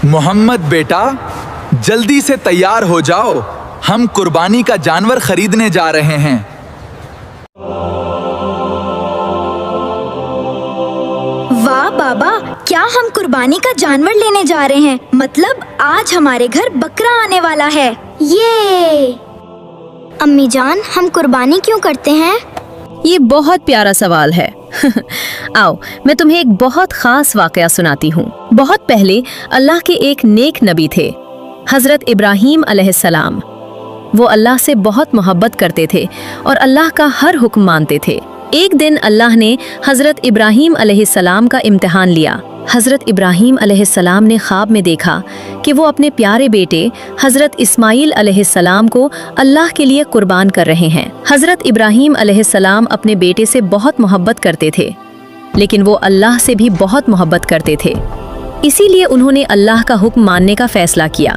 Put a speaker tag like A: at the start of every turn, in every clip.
A: मोहम्मद बेटा, जल्दी से तैयार हो जाओ, हम कुर्बानी का जानवर खरीदने जा रहे हैं।
B: वाह बाबा, क्या हम कुर्बानी का जानवर लेने जा रहे हैं? मतलब आज हमारे घर बकरा आने वाला है। ये अम्मी जान, हम कुर्बानी क्यों करते हैं?
C: ये बहुत प्यारा सवाल है। आओ, मैं तुम्हें एक बहुत खास वाकया सुनाती हूँ। बहुत पहले अल्लाह के एक नेक नबी थे, हजरत इब्राहीम अलैहिस्सलाम। वो अल्लाह से बहुत मोहब्बत करते थे और अल्लाह का हर हुक्म मानते थे। एक दिन अल्लाह ने हजरत इब्राहीम अलैहिस्सलाम का इम्तिहान लिया। हजरत इब्राहीम अलैहिस्सलाम ने ख्वाब में देखा कि वो अपने प्यारे बेटे हजरत इस्माइल अलैहिस्सलाम को अल्लाह के लिए कुर्बान कर रहे हैं। हजरत इब्राहीम अलैहिस्सलाम अपने बेटे से बहुत मोहब्बत करते थे, लेकिन वो अल्लाह से भी बहुत मोहब्बत करते थे। इसीलिए उन्होंने अल्लाह का हुक्म मानने का फैसला किया।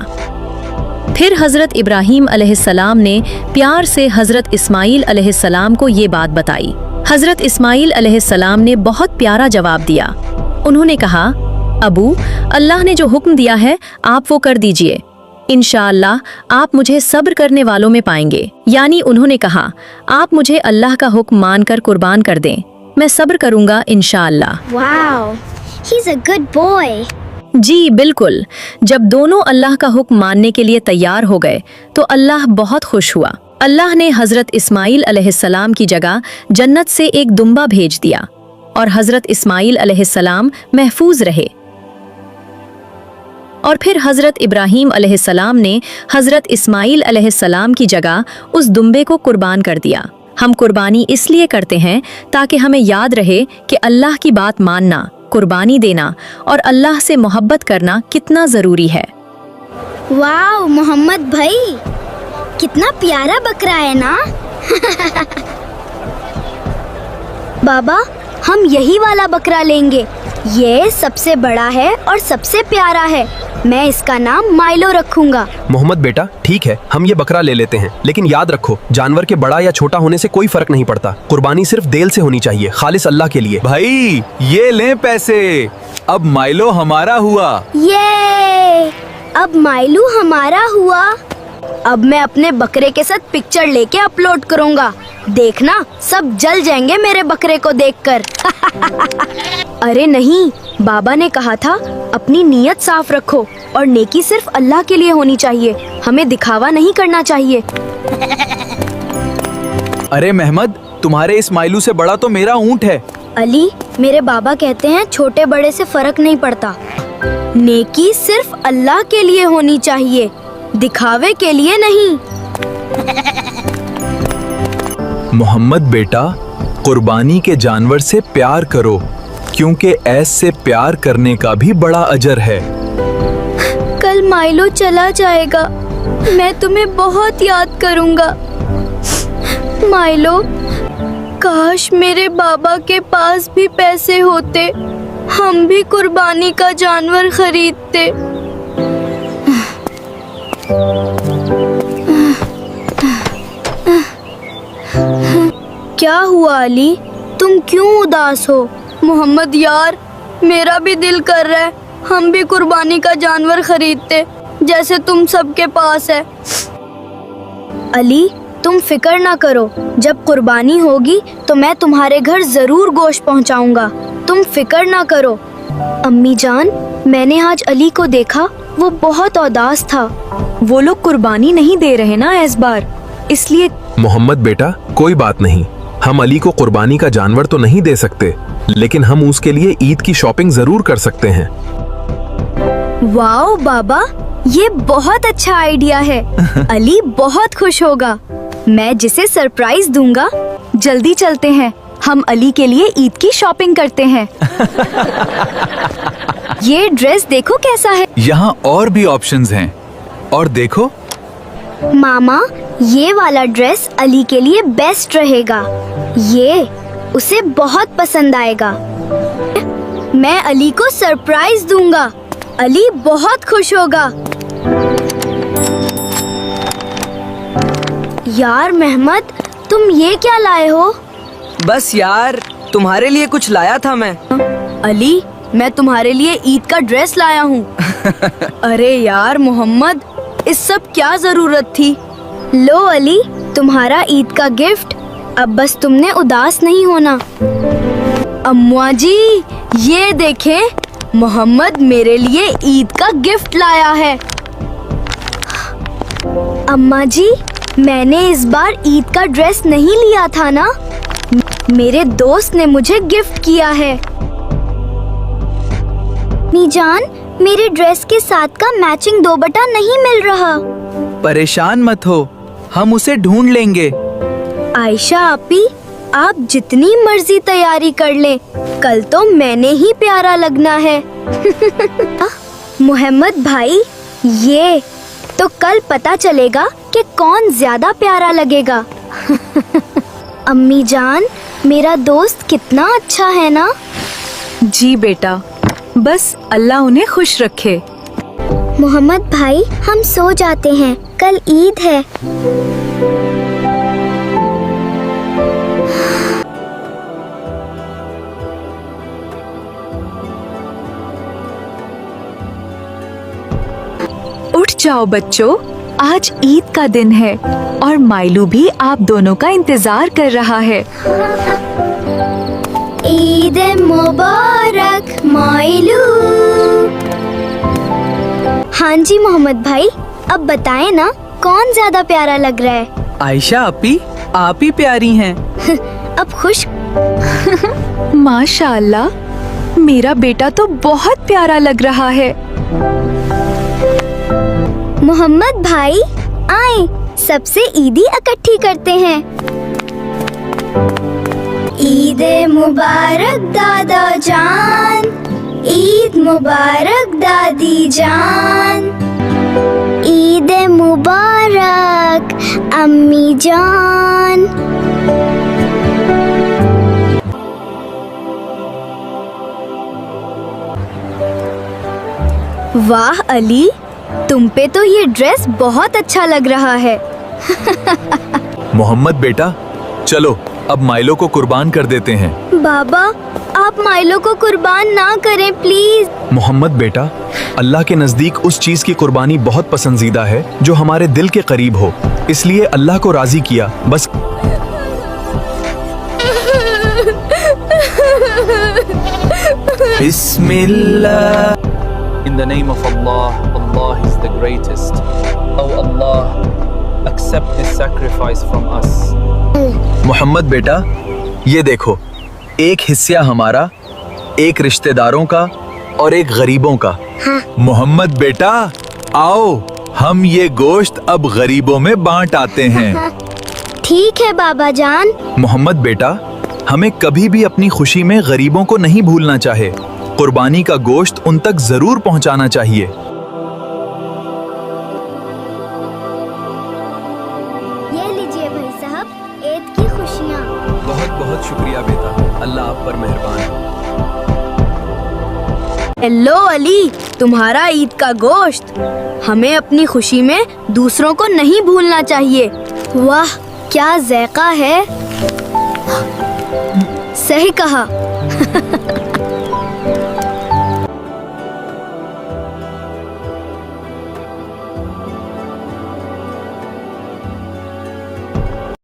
C: फिर हजरत इब्राहीम अलैहिस्सलाम ने प्यार से हजरत इस्माइल अलैहिस्सलाम को ये बात बताई। हजरत इस्माइल अलैहिस्सलाम ने बहुत प्यारा जवाब दिया। उन्होंने कहा, अबू, अल्लाह ने जो हुक्म दिया है आप वो कर दीजिए। इंशाअल्लाह आप मुझे सब्र करने वालों में पाएंगे। यानी उन्होंने कहा, आप मुझे अल्लाह का हुक्म मानकर कुर्बान कर दें, मैं सब्र करूंगा इंशाअल्लाह।
B: Wow, he is a good boy.
C: जी बिल्कुल। जब दोनों अल्लाह का हुक्म मानने के लिए तैयार हो गए तो अल्लाह बहुत खुश हुआ। अल्लाह ने हजरत इस्माइल अलैहिस्सलाम की जगह जन्नत से एक दुम्बा भेज दिया और हजरत इस्माइल अलैहिस्सलाम महफूज रहे। और फिर हजरत इब्राहीम अलैहिस्सलाम ने हजरत इस्माइल अलैहिस्सलाम की जगह उस दुम्बे को कुर्बान कर दिया। हम कुर्बानी इसलिए करते हैं ताकि हमें याद रहे कि अल्लाह की बात मानना, कुर्बानी देना और अल्लाह से मोहब्बत करना कितना जरूरी है।
B: वाओ मोहम्मद भाई, कितना प्यारा बकरा है ना। बाबा, हम यही वाला बकरा लेंगे। ये सबसे बड़ा है और सबसे प्यारा है। मैं इसका नाम माइलो रखूंगा।
D: मोहम्मद बेटा, ठीक है, हम ये बकरा ले लेते हैं, लेकिन याद रखो, जानवर के बड़ा या छोटा होने से कोई फर्क नहीं पड़ता। कुर्बानी सिर्फ दिल से होनी चाहिए, खालिस अल्लाह के लिए।
A: भाई, ये लें पैसे, अब माइलो हमारा हुआ।
B: ये अब माइलू हमारा हुआ। अब मैं अपने बकरे के साथ पिक्चर लेके अपलोड करूंगा। देखना, सब जल जाएंगे मेरे बकरे को देखकर। अरे नहीं, बाबा ने कहा था अपनी नीयत साफ रखो और नेकी सिर्फ अल्लाह के लिए होनी चाहिए, हमें दिखावा नहीं करना चाहिए।
A: अरे महमद, तुम्हारे इस माइलू से बड़ा तो मेरा ऊंट है।
B: अली, मेरे बाबा कहते हैं छोटे बड़े से फर्क नहीं पड़ता, नेकी सिर्फ अल्लाह के लिए होनी चाहिए, दिखावे के लिए नहीं।
A: मोहम्मद बेटा, कुर्बानी के जानवर से प्यार करो, क्योंकि ऐसे प्यार करने का भी बड़ा अजर है।
B: कल माइलो चला जाएगा, मैं तुम्हें बहुत याद करूंगा। माइलो, काश मेरे बाबा के पास भी पैसे होते, हम भी कुर्बानी का जानवर खरीदते। क्या हुआ अली, तुम क्यों उदास हो? मोहम्मद यार, मेरा भी दिल कर रहा है हम भी कुर्बानी का जानवर खरीदते, जैसे तुम सबके पास है। अली, तुम फिक्र ना करो, जब कुर्बानी होगी तो मैं तुम्हारे घर जरूर गोश्त पहुंचाऊंगा, तुम फिक्र ना करो। अम्मी जान, मैंने आज अली को देखा, वो बहुत उदास था। वो लोग कुर्बानी नहीं दे रहे ना इस बार, इसलिए।
D: मोहम्मद बेटा, कोई बात नहीं, हम अली को कुर्बानी का जानवर तो नहीं दे सकते, लेकिन हम उसके लिए ईद की शॉपिंग जरूर कर सकते हैं।
B: वाओ बाबा, ये बहुत अच्छा आइडिया है। अली बहुत खुश होगा। मैं जिसे सरप्राइज दूंगा। जल्दी चलते हैं, हम अली के लिए ईद की शॉपिंग करते हैं। ये ड्रेस देखो कैसा है।
A: यहाँ और भी ऑप्शंस हैं, और देखो।
B: मामा, ये वाला ड्रेस अली के लिए बेस्ट रहेगा, ये उसे बहुत पसंद आएगा। मैं अली को सरप्राइज दूंगा, अली बहुत खुश होगा। यार महमद, तुम ये क्या लाए हो?
E: बस यार, तुम्हारे लिए कुछ लाया था मैं।
B: अली, मैं तुम्हारे लिए ईद का ड्रेस लाया हूँ। अरे यार मोहम्मद, इस सब क्या जरूरत थी? लो अली, तुम्हारा ईद का गिफ्ट। अब बस तुमने उदास नहीं होना। अम्मा जी, ये देखें, मोहम्मद मेरे लिए ईद का गिफ्ट लाया है। अम्मा जी, मैंने इस बार ईद का ड्रेस नहीं लिया था ना, मेरे दोस्त ने मुझे गिफ्ट किया है। मीजान, मेरे ड्रेस के साथ का मैचिंग दोपट्टा नहीं मिल रहा।
F: परेशान मत हो, हम उसे ढूंढ लेंगे।
B: आयशा आपी, आप जितनी मर्जी तैयारी कर लें, कल तो मैंने ही प्यारा लगना है। मोहम्मद भाई, ये तो कल पता चलेगा कि कौन ज्यादा प्यारा लगेगा। अम्मी जान, मेरा दोस्त कितना अच्छा है ना?
G: जी बेटा, बस अल्लाह उन्हें खुश रखे।
B: मोहम्मद भाई, हम सो जाते हैं, कल ईद है।
G: उठ जाओ बच्चों, आज ईद का दिन है और माइलू भी आप दोनों का इंतजार कर रहा है।
B: ईद मुबारक माइलू। हाँ जी मोहम्मद भाई, अब बताएं ना, कौन ज्यादा प्यारा लग रहा है?
F: आयशा अपी, आप ही प्यारी हैं।
B: अब खुश।
G: माशाअल्लाह, मेरा बेटा तो बहुत प्यारा लग रहा है।
B: मोहम्मद भाई, आए सबसे ईदी इकट्ठी करते हैं। ईद मुबारक दादा जान, ईद मुबारक दादी जान, ईद मुबारक अम्मी जान। वाह अली, तुम पे तो ये ड्रेस बहुत अच्छा लग रहा है।
A: मोहम्मद बेटा, चलो अब माइलो को कुर्बान कर देते हैं।
B: बाबा, आप माइलो को कुर्बान ना करें प्लीज।
A: मोहम्मद बेटा, अल्लाह के नजदीक उस चीज की कुर्बानी बहुत पसंदीदा है जो हमारे दिल के करीब हो, इसलिए अल्लाह को राजी किया बस।
F: बिस्मिल्लाह। In the name of Allah, Allah is the greatest. Oh Allah, accept this sacrifice from us.
A: Mohammad बेटा, ये देखो, एक हिस्सा हमारा, एक रिश्तेदारों का और एक गरीबों का। मोहम्मद बेटा, आओ हम ये गोश्त अब गरीबों में बांट आते हैं।
B: ठीक है बाबा जान।
A: मोहम्मद बेटा, हमें कभी भी अपनी खुशी में गरीबों को नहीं भूलना चाहिए। कुर्बानी का गोश्त उन तक जरूर पहुंचाना चाहिए।
B: ये लीजिए भाई साहब, ईद की खुशियाँ।
A: बहुत बहुत शुक्रिया बेटा, अल्लाह आप पर मेहरबान।
B: हेलो अली, तुम्हारा ईद का गोश्त। हमें अपनी खुशी में दूसरों को नहीं भूलना चाहिए। वाह, क्या ज़ायका है। सही कहा।